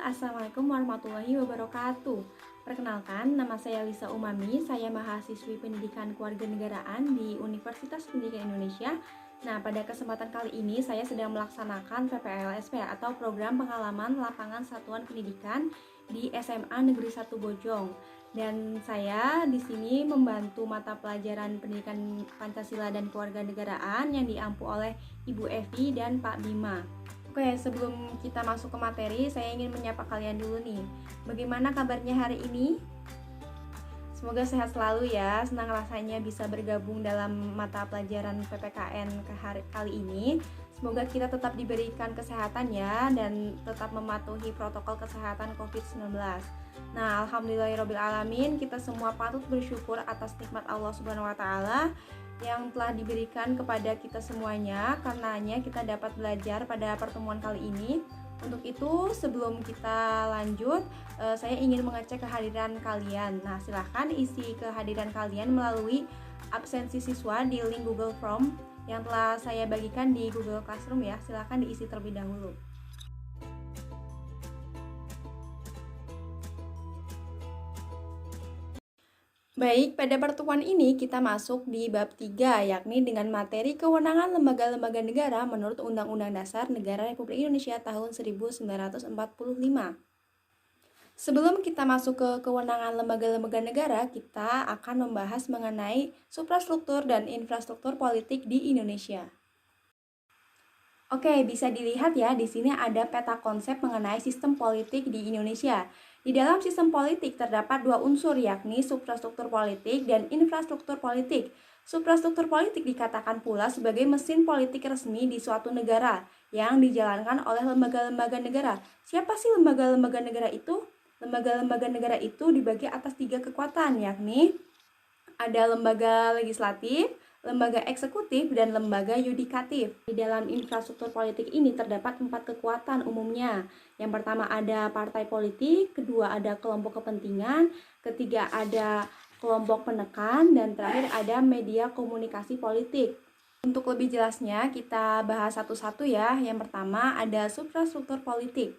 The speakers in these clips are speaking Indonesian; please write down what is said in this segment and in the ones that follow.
Assalamualaikum warahmatullahi wabarakatuh. Perkenalkan, nama saya Lisa Umami, saya mahasiswi Pendidikan Kewarganegaraan di Universitas Pendidikan Indonesia. Nah, pada kesempatan kali ini saya sedang melaksanakan PPLSP atau Program Pengalaman Lapangan Satuan Pendidikan di SMA Negeri 1 Bojong. Dan saya di sini membantu mata pelajaran Pendidikan Pancasila dan Kewarganegaraan yang diampu oleh Ibu Evi dan Pak Bima. Oke, sebelum kita masuk ke materi, saya ingin menyapa kalian dulu nih. Bagaimana kabarnya hari ini? Semoga sehat selalu ya. Senang rasanya bisa bergabung dalam mata pelajaran PPKN kali ini. Semoga kita tetap diberikan kesehatan ya dan tetap mematuhi protokol kesehatan COVID-19. Nah, alhamdulillahirobbilalamin, kita semua patut bersyukur atas nikmat Allah Subhanahu wa taala yang telah diberikan kepada kita semuanya. Karenanya kita dapat belajar pada pertemuan kali ini. Untuk itu, sebelum kita lanjut, saya ingin mengecek kehadiran kalian. Nah, silahkan isi kehadiran kalian melalui absensi siswa di link Google Form yang telah saya bagikan di Google Classroom ya. Silahkan diisi terlebih dahulu. Baik, pada pertemuan ini kita masuk di bab 3, yakni dengan materi kewenangan lembaga-lembaga negara menurut Undang-Undang Dasar Negara Republik Indonesia tahun 1945. Sebelum kita masuk ke kewenangan lembaga-lembaga negara, kita akan membahas mengenai suprastruktur dan infrastruktur politik di Indonesia. Oke, bisa dilihat ya, di sini ada peta konsep mengenai sistem politik di Indonesia. Di dalam sistem politik terdapat dua unsur, yakni suprastruktur politik dan infrastruktur politik. Suprastruktur politik dikatakan pula sebagai mesin politik resmi di suatu negara yang dijalankan oleh lembaga-lembaga negara. Siapa sih lembaga-lembaga negara itu? Lembaga-lembaga negara itu dibagi atas 3 kekuatan, yakni ada lembaga legislatif, lembaga eksekutif, dan lembaga yudikatif. Di dalam infrastruktur politik ini terdapat 4 kekuatan umumnya. Yang pertama ada partai politik, kedua ada kelompok kepentingan, ketiga ada kelompok penekan, dan terakhir ada media komunikasi politik. Untuk lebih jelasnya kita bahas satu-satu ya. Yang pertama ada suprastruktur politik.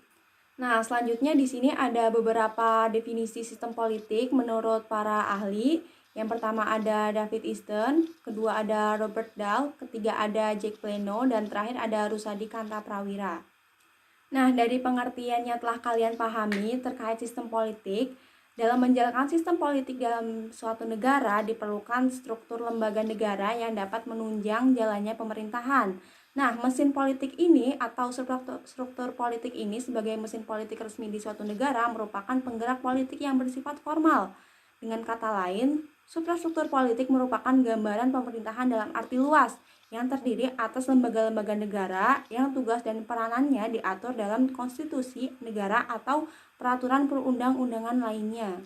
Nah, selanjutnya di sini ada beberapa definisi sistem politik menurut para ahli. Yang pertama ada David Easton, kedua ada Robert Dahl, ketiga ada Jack Plano, dan terakhir ada Rusadi Kanta Prawira. Nah, dari pengertian yang telah kalian pahami terkait sistem politik, dalam menjalankan sistem politik dalam suatu negara diperlukan struktur lembaga negara yang dapat menunjang jalannya pemerintahan. Nah, mesin politik ini atau struktur politik ini sebagai mesin politik resmi di suatu negara merupakan penggerak politik yang bersifat formal. Dengan kata lain, suprastruktur politik merupakan gambaran pemerintahan dalam arti luas yang terdiri atas lembaga-lembaga negara yang tugas dan peranannya diatur dalam konstitusi negara atau peraturan perundang-undangan lainnya.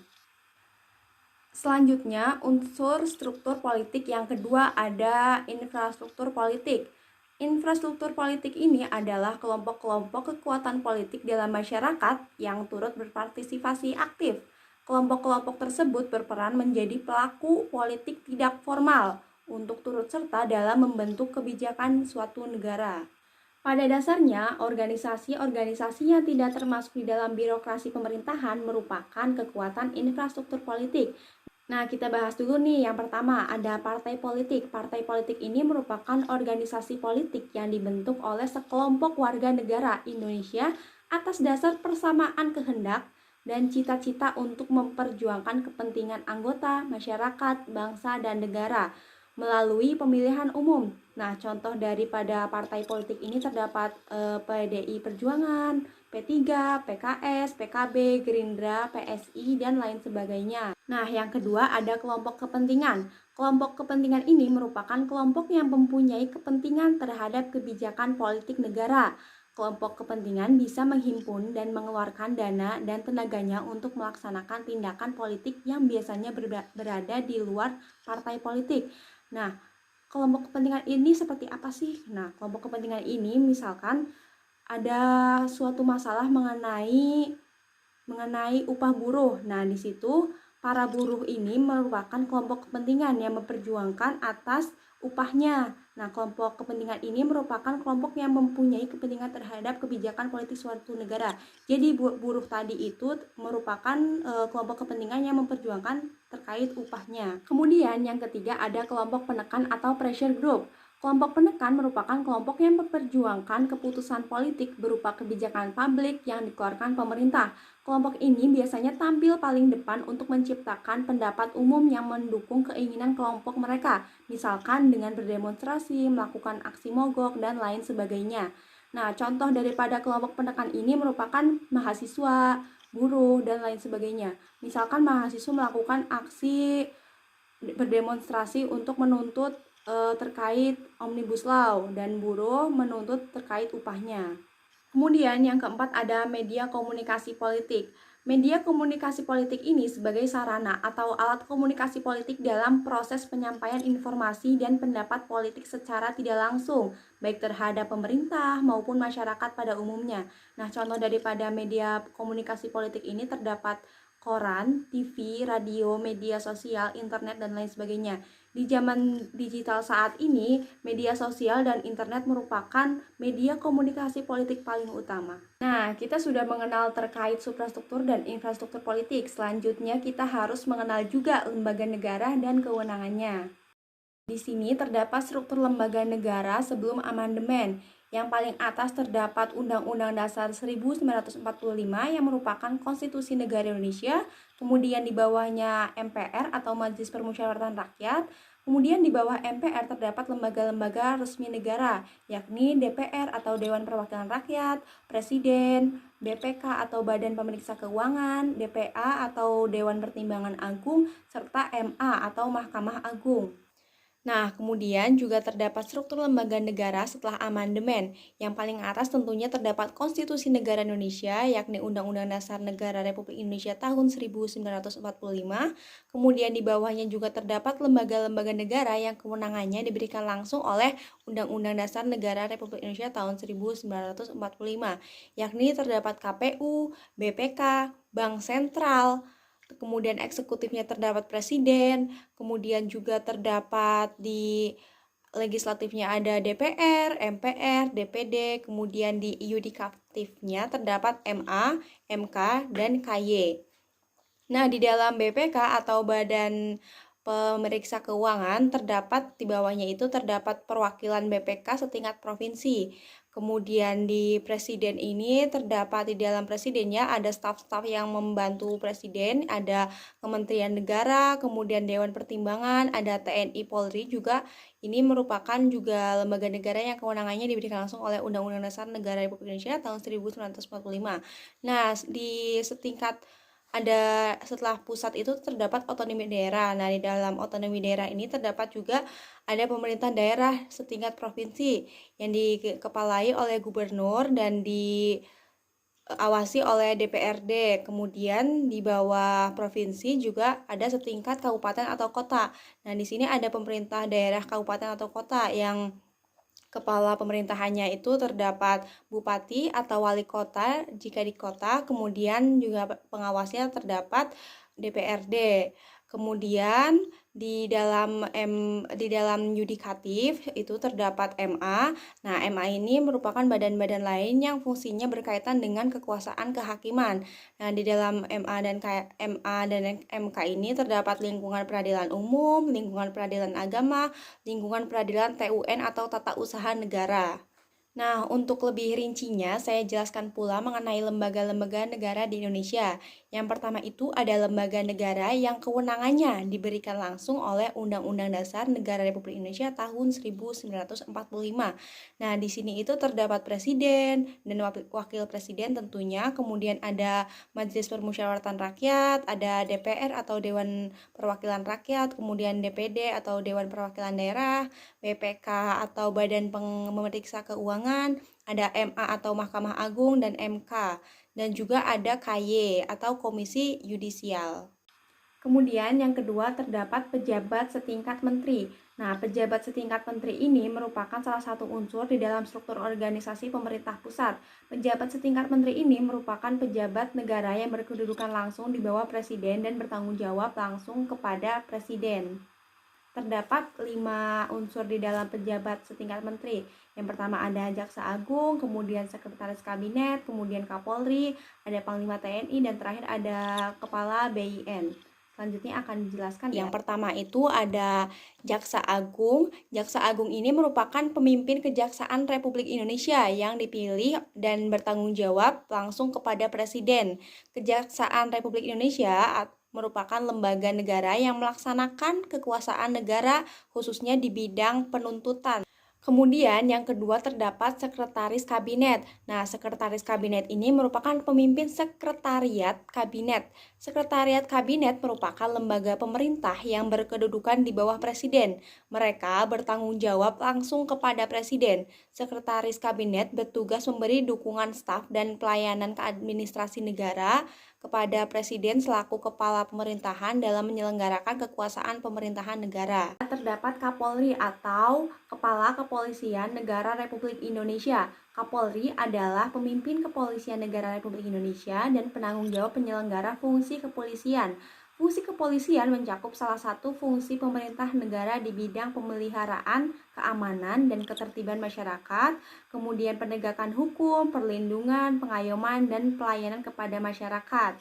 Selanjutnya, unsur struktur politik yang kedua ada infrastruktur politik. Infrastruktur politik ini adalah kelompok-kelompok kekuatan politik dalam masyarakat yang turut berpartisipasi aktif. Kelompok-kelompok tersebut berperan menjadi pelaku politik tidak formal untuk turut serta dalam membentuk kebijakan suatu negara. Pada dasarnya, organisasi-organisasi yang tidak termasuk di dalam birokrasi pemerintahan merupakan kekuatan infrastruktur politik. Nah, kita bahas dulu nih. Yang pertama, ada partai politik. Partai politik ini merupakan organisasi politik yang dibentuk oleh sekelompok warga negara Indonesia atas dasar persamaan kehendak dan cita-cita untuk memperjuangkan kepentingan anggota, masyarakat, bangsa, dan negara melalui pemilihan umum. Nah, contoh daripada partai politik ini terdapat PDI Perjuangan, P3, PKS, PKB, Gerindra, PSI, dan lain sebagainya. Nah, yang kedua ada kelompok kepentingan. Kelompok kepentingan ini merupakan kelompok yang mempunyai kepentingan terhadap kebijakan politik negara. Kelompok kepentingan bisa menghimpun dan mengeluarkan dana dan tenaganya untuk melaksanakan tindakan politik yang biasanya berada di luar partai politik. Nah, kelompok kepentingan ini seperti apa sih? Nah, kelompok kepentingan ini misalkan ada suatu masalah mengenai upah buruh. Nah, di situ para buruh ini merupakan kelompok kepentingan yang memperjuangkan atas upahnya. Nah, kelompok kepentingan ini merupakan kelompok yang mempunyai kepentingan terhadap kebijakan politik suatu negara. Jadi buruh tadi itu merupakan kelompok kepentingan yang memperjuangkan terkait upahnya. Kemudian yang ketiga ada kelompok penekan atau pressure group. Kelompok penekan merupakan kelompok yang memperjuangkan keputusan politik berupa kebijakan publik yang dikeluarkan pemerintah. Kelompok ini biasanya tampil paling depan untuk menciptakan pendapat umum yang mendukung keinginan kelompok mereka, misalkan dengan berdemonstrasi, melakukan aksi mogok, dan lain sebagainya. Nah, contoh daripada kelompok penekan ini merupakan mahasiswa, buruh, dan lain sebagainya. Misalkan mahasiswa melakukan aksi berdemonstrasi untuk menuntut terkait Omnibus Law dan buruh menuntut terkait upahnya. Kemudian yang keempat ada media komunikasi politik. Media komunikasi politik ini sebagai sarana atau alat komunikasi politik dalam proses penyampaian informasi dan pendapat politik secara tidak langsung, baik terhadap pemerintah maupun masyarakat pada umumnya. Nah, contoh daripada media komunikasi politik ini terdapat koran, TV, radio, media sosial, internet, dan lain sebagainya. Di zaman digital saat ini, media sosial dan internet merupakan media komunikasi politik paling utama. Nah, kita sudah mengenal terkait suprastruktur dan infrastruktur politik. Selanjutnya, kita harus mengenal juga lembaga negara dan kewenangannya. Di sini terdapat struktur lembaga negara sebelum amandemen. Yang paling atas terdapat Undang-Undang Dasar 1945 yang merupakan Konstitusi Negara Indonesia, kemudian di bawahnya MPR atau Majelis Permusyawaratan Rakyat, kemudian di bawah MPR terdapat lembaga-lembaga resmi negara, yakni DPR atau Dewan Perwakilan Rakyat, Presiden, BPK atau Badan Pemeriksa Keuangan, DPA atau Dewan Pertimbangan Agung, serta MA atau Mahkamah Agung. Nah, kemudian juga terdapat struktur lembaga negara setelah amandemen. Yang paling atas tentunya terdapat Konstitusi Negara Indonesia, yakni Undang-Undang Dasar Negara Republik Indonesia tahun 1945. Kemudian di bawahnya juga terdapat lembaga-lembaga negara yang kewenangannya diberikan langsung oleh Undang-Undang Dasar Negara Republik Indonesia tahun 1945, yakni terdapat KPU, BPK, Bank Sentral, kemudian eksekutifnya terdapat presiden, kemudian juga terdapat di legislatifnya ada DPR, MPR, DPD, kemudian di yudikatifnya terdapat MA, MK, dan KY. Nah, di dalam BPK atau Badan Pemeriksa Keuangan terdapat di bawahnya itu terdapat perwakilan BPK setingkat provinsi. Kemudian di presiden ini terdapat di dalam presidennya ada staf-staf yang membantu presiden, ada Kementerian Negara, kemudian Dewan Pertimbangan, ada TNI Polri juga. Ini merupakan juga lembaga negara yang kewenangannya diberikan langsung oleh Undang-Undang Dasar Negara Republik Indonesia tahun 1945. Nah, di setingkat ada setelah pusat itu terdapat otonomi daerah. Nah, di dalam otonomi daerah ini terdapat juga ada pemerintah daerah setingkat provinsi yang dikepalai oleh gubernur dan diawasi oleh DPRD. Kemudian di bawah provinsi juga ada setingkat kabupaten atau kota. Nah, di sini ada pemerintah daerah kabupaten atau kota yang kepala pemerintahannya itu terdapat bupati atau wali kota jika di kota, kemudian juga pengawasnya terdapat DPRD. Kemudian di dalam yudikatif itu terdapat MA. Nah, MA ini merupakan badan-badan lain yang fungsinya berkaitan dengan kekuasaan kehakiman. Nah, di dalam MA dan MK ini terdapat lingkungan peradilan umum, lingkungan peradilan agama, lingkungan peradilan TUN atau tata usaha negara. Nah, untuk lebih rincinya, saya jelaskan pula mengenai lembaga-lembaga negara di Indonesia. Yang pertama itu ada lembaga negara yang kewenangannya diberikan langsung oleh Undang-Undang Dasar Negara Republik Indonesia tahun 1945. Nah, di sini itu terdapat presiden dan wakil presiden tentunya, kemudian ada Majelis Permusyawaratan Rakyat, ada DPR atau Dewan Perwakilan Rakyat, kemudian DPD atau Dewan Perwakilan Daerah, BPK atau Badan Pemeriksa Keuangan, ada MA atau Mahkamah Agung dan MK, dan juga ada KY atau Komisi Yudisial. Kemudian yang kedua terdapat pejabat setingkat menteri. Nah, pejabat setingkat menteri ini merupakan salah satu unsur di dalam struktur organisasi pemerintah pusat. Pejabat setingkat menteri ini merupakan pejabat negara yang berkedudukan langsung di bawah presiden dan bertanggung jawab langsung kepada presiden. Terdapat 5 unsur di dalam pejabat setingkat menteri. Yang pertama ada Jaksa Agung, kemudian Sekretaris Kabinet, kemudian Kapolri, ada Panglima TNI, dan terakhir ada Kepala BIN. Selanjutnya akan dijelaskan ya. Yang pertama itu ada Jaksa Agung. Jaksa Agung ini merupakan pemimpin Kejaksaan Republik Indonesia yang dipilih dan bertanggung jawab langsung kepada Presiden. Kejaksaan Republik Indonesia merupakan lembaga negara yang melaksanakan kekuasaan negara khususnya di bidang penuntutan. Kemudian yang kedua terdapat Sekretaris Kabinet. Nah, Sekretaris Kabinet ini merupakan pemimpin Sekretariat Kabinet. Sekretariat Kabinet merupakan lembaga pemerintah yang berkedudukan di bawah Presiden. Mereka bertanggung jawab langsung kepada Presiden. Sekretaris Kabinet bertugas memberi dukungan staf dan pelayanan ke administrasi negara kepada Presiden selaku kepala pemerintahan dalam menyelenggarakan kekuasaan pemerintahan negara. Terdapat Kapolri atau Kepala Kepolisian Negara Republik Indonesia. Kapolri adalah pemimpin Kepolisian Negara Republik Indonesia dan penanggung jawab penyelenggara fungsi kepolisian. Fungsi kepolisian mencakup salah satu fungsi pemerintah negara di bidang pemeliharaan, keamanan, dan ketertiban masyarakat, kemudian penegakan hukum, perlindungan, pengayoman, dan pelayanan kepada masyarakat.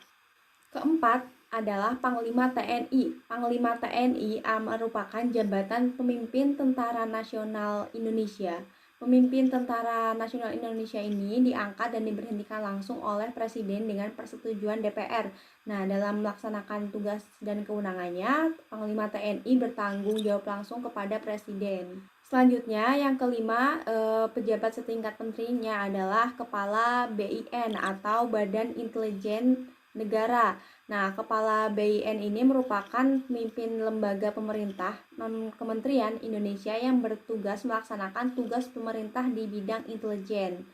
Keempat adalah Panglima TNI. Panglima TNI merupakan jabatan pemimpin Tentara Nasional Indonesia. Pemimpin Tentara Nasional Indonesia ini diangkat dan diberhentikan langsung oleh Presiden dengan persetujuan DPR. Nah, dalam melaksanakan tugas dan kewenangannya, Panglima TNI bertanggung jawab langsung kepada Presiden. Selanjutnya, yang kelima, pejabat setingkat menterinya adalah Kepala BIN atau Badan Intelijen Negara. Nah, Kepala BIN ini merupakan pemimpin lembaga pemerintah non-kementerian Indonesia yang bertugas melaksanakan tugas pemerintah di bidang intelijen.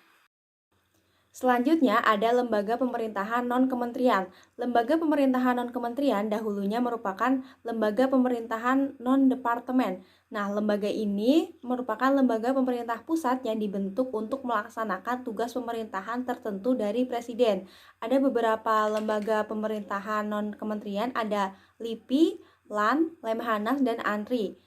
Selanjutnya ada lembaga pemerintahan non-kementerian. Lembaga pemerintahan non-kementerian dahulunya merupakan lembaga pemerintahan non-departemen. Nah, lembaga ini merupakan lembaga pemerintah pusat yang dibentuk untuk melaksanakan tugas pemerintahan tertentu dari Presiden. Ada beberapa lembaga pemerintahan non-kementerian, ada LIPI, LAN, Lemhanas, dan ANRI.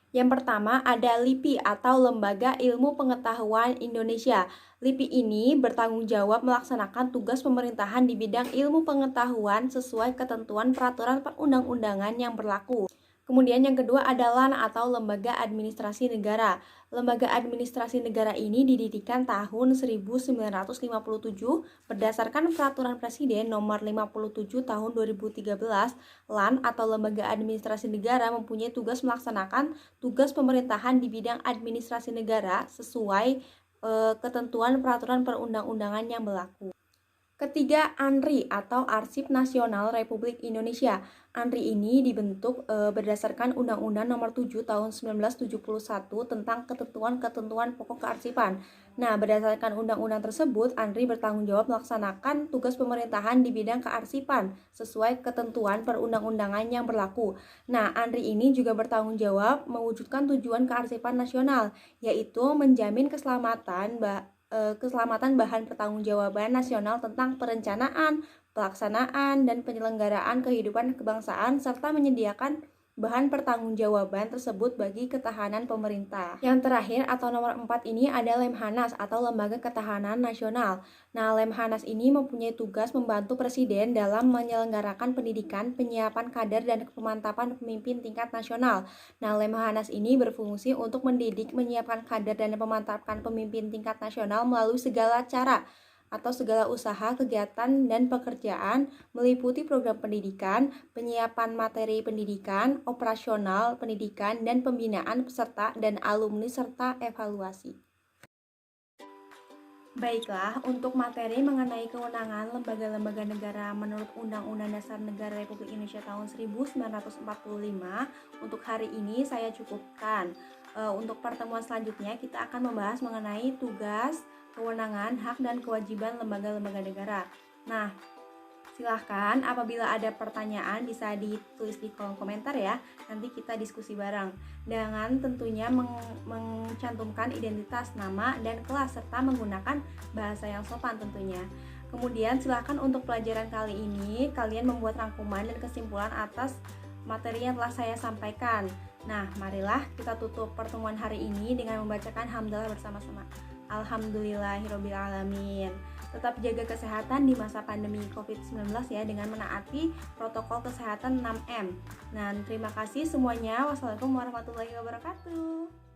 Yang pertama ada LIPI atau Lembaga Ilmu Pengetahuan Indonesia. LIPI ini bertanggung jawab melaksanakan tugas pemerintahan di bidang ilmu pengetahuan sesuai ketentuan peraturan perundang-undangan yang berlaku. Kemudian yang kedua ada LAN atau Lembaga Administrasi Negara. Lembaga Administrasi Negara ini didirikan tahun 1957 berdasarkan Peraturan Presiden Nomor 57 Tahun 2013. LAN atau Lembaga Administrasi Negara mempunyai tugas melaksanakan tugas pemerintahan di bidang administrasi negara sesuai ketentuan peraturan perundang-undangan yang berlaku. Ketiga, ANRI atau Arsip Nasional Republik Indonesia. ANRI ini dibentuk berdasarkan Undang-Undang Nomor 7 Tahun 1971 tentang ketentuan-ketentuan pokok kearsipan. Nah, berdasarkan undang-undang tersebut, ANRI bertanggung jawab melaksanakan tugas pemerintahan di bidang kearsipan sesuai ketentuan perundang-undangan yang berlaku. Nah, ANRI ini juga bertanggung jawab mewujudkan tujuan kearsipan nasional, yaitu menjamin keselamatan bahan pertanggungjawaban nasional tentang perencanaan, pelaksanaan, dan penyelenggaraan kehidupan kebangsaan serta menyediakan bahan pertanggungjawaban tersebut bagi ketahanan pemerintah. Yang terakhir atau nomor 4 ini ada Lemhanas atau Lembaga Ketahanan Nasional. Nah, Lemhanas ini mempunyai tugas membantu Presiden dalam menyelenggarakan pendidikan, penyiapan kader, dan pemantapan pemimpin tingkat nasional. Nah, Lemhanas ini berfungsi untuk mendidik, menyiapkan kader, dan memantapkan pemimpin tingkat nasional melalui segala cara atau segala usaha, kegiatan, dan pekerjaan meliputi program pendidikan, penyiapan materi pendidikan, operasional pendidikan, dan pembinaan peserta dan alumni serta evaluasi. Baiklah, untuk materi mengenai kewenangan lembaga-lembaga negara menurut Undang-Undang Dasar Negara Republik Indonesia tahun 1945, untuk hari ini saya cukupkan. Untuk pertemuan selanjutnya kita akan membahas mengenai tugas, kewenangan, hak, dan kewajiban lembaga-lembaga negara. Nah, silahkan apabila ada pertanyaan bisa ditulis di kolom komentar ya. Nanti kita diskusi bareng. Dengan tentunya mencantumkan identitas, nama, dan kelas serta menggunakan bahasa yang sopan tentunya. Kemudian silahkan untuk pelajaran kali ini kalian membuat rangkuman dan kesimpulan atas materi yang telah saya sampaikan. Nah, marilah kita tutup pertemuan hari ini dengan membacakan hamdalah bersama-sama. Alhamdulillahirobbilalamin. Tetap jaga kesehatan di masa pandemi COVID-19 ya, dengan menaati protokol kesehatan 6M. Nah, terima kasih semuanya. Wassalamualaikum warahmatullahi wabarakatuh.